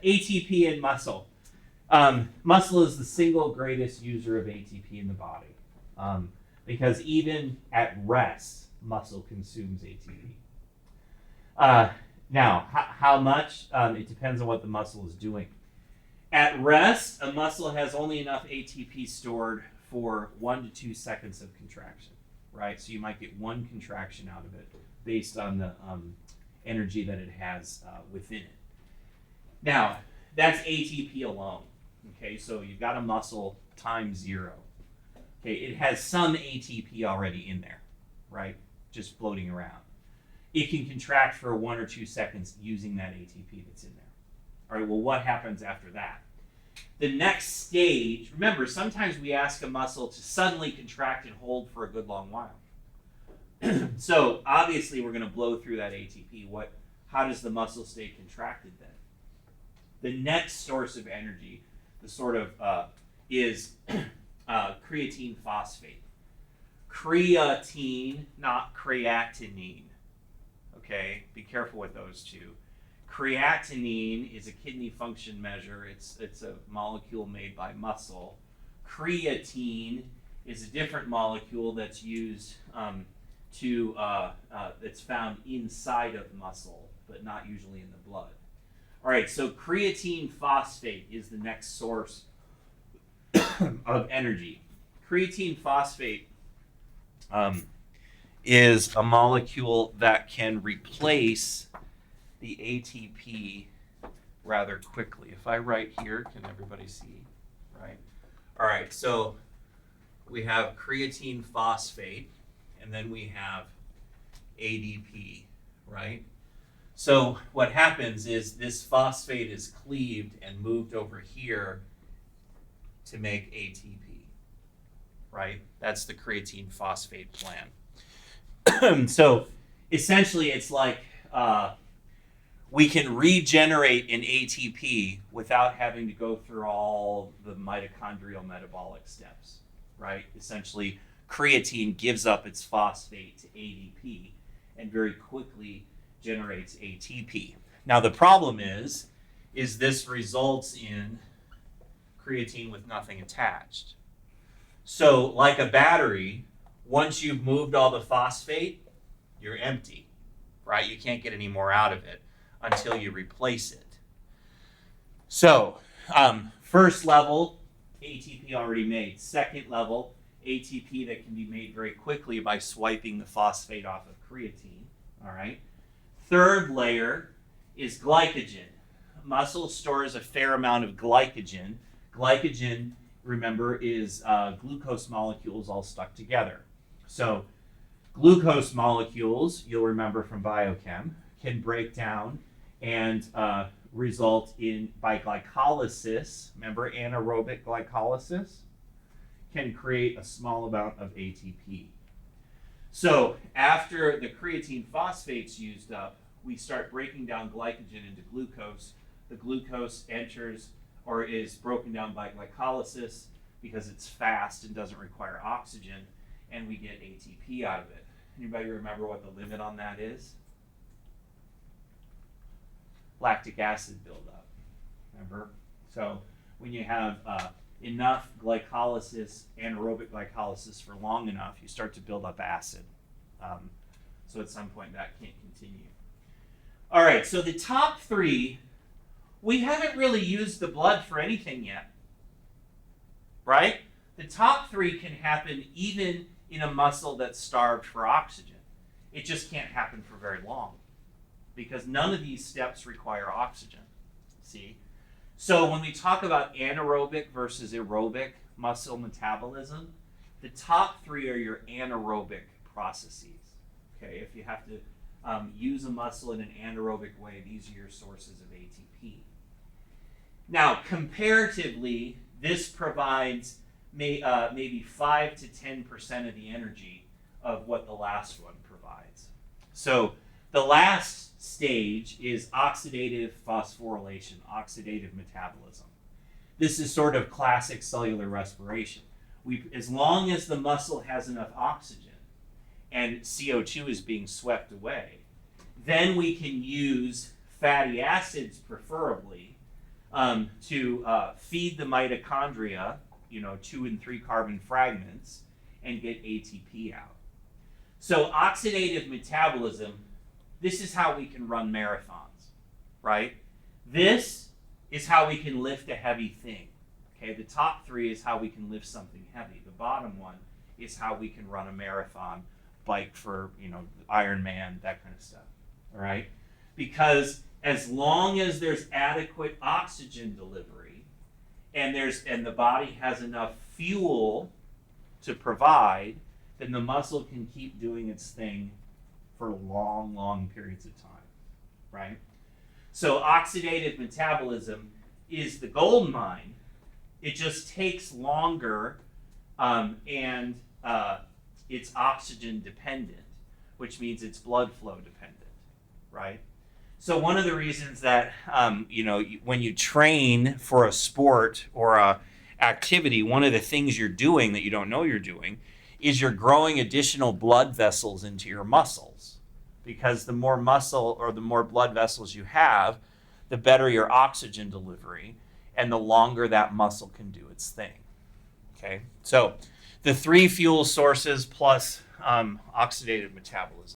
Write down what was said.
ATP in muscle. Muscle is the single greatest user of ATP in the body, because even at rest, muscle consumes ATP. Now, how much? It depends on what the muscle is doing. At rest, a muscle has only enough ATP stored for 1 to 2 seconds of contraction, right? So you might get one contraction out of it based on the energy that it has within it. Now, that's ATP alone. Okay, so you've got a muscle times 0. Okay, it has some ATP already in there, right? Just floating around. It can contract for 1 or 2 seconds using that ATP that's in there. All right, well, what happens after that? The next stage, remember, sometimes we ask a muscle to suddenly contract and hold for a good long while. So obviously we're going to blow through that ATP. How does the muscle stay contracted then? The next source of energy, is creatine phosphate. Creatine, not creatinine. Okay, be careful with those two. Creatinine is a kidney function measure. It's a molecule made by muscle. Creatine is a different molecule that's used that's found inside of muscle, but not usually in the blood. All right, so creatine phosphate is the next source of energy. Creatine phosphate is a molecule that can replace the ATP rather quickly. If I write here, can everybody see? Right. All right, so we have creatine phosphate, and then we have ADP, right? So what happens is this phosphate is cleaved and moved over here to make ATP, right? That's the creatine phosphate plan. So essentially it's like we can regenerate an ATP without having to go through all the mitochondrial metabolic steps, right? Essentially, creatine gives up its phosphate to ADP and very quickly generates ATP. Now the problem is this results in creatine with nothing attached. So like a battery, once you've moved all the phosphate, you're empty, right? You can't get any more out of it until you replace it. So first level, ATP already made. Second level, ATP that can be made very quickly by swiping the phosphate off of creatine, all right? Third layer is glycogen. Muscle stores a fair amount of glycogen. Glycogen, remember, is glucose molecules all stuck together. So glucose molecules, you'll remember from biochem, can break down and result in, by glycolysis, remember anaerobic glycolysis, can create a small amount of ATP. So after the creatine phosphate's used up, we start breaking down glycogen into glucose. The glucose enters or is broken down by glycolysis because it's fast and doesn't require oxygen, and we get ATP out of it. Anybody remember what the limit on that is? Lactic acid buildup, remember? So when you have enough glycolysis, anaerobic glycolysis for long enough, you start to build up acid. So at some point that can't continue. All right, so the top three, we haven't really used the blood for anything yet, right? The top three can happen even in a muscle that's starved for oxygen. It just can't happen for very long because none of these steps require oxygen, see? So when we talk about anaerobic versus aerobic muscle metabolism, the top three are your anaerobic processes, okay? If you have to use a muscle in an anaerobic way, these are your sources of ATP. Now, comparatively, this provides maybe 5 to 10% of the energy of what the last one provides. So the last stage is oxidative phosphorylation, oxidative metabolism. This is sort of classic cellular respiration. As long as the muscle has enough oxygen and CO2 is being swept away, then we can use fatty acids preferably to feed the mitochondria, 2 and 3 carbon fragments, and get ATP out. So oxidative metabolism, this is how we can run marathons, right? This is how we can lift a heavy thing. Okay, the top 3 is how we can lift something heavy. The bottom one is how we can run a marathon, bike for, Ironman, that kind of stuff. All right? Because as long as there's adequate oxygen delivery and the body has enough fuel to provide, then the muscle can keep doing its thing for long, long periods of time, right? So oxidative metabolism is the gold mine. It just takes longer, and it's oxygen dependent, which means it's blood flow dependent, right? So one of the reasons that when you train for a sport or a activity, one of the things you're doing that you don't know you're doing is you're growing additional blood vessels into your muscles, because the more muscle or the more blood vessels you have, the better your oxygen delivery and the longer that muscle can do its thing. Okay, so the 3 fuel sources plus oxidative metabolism.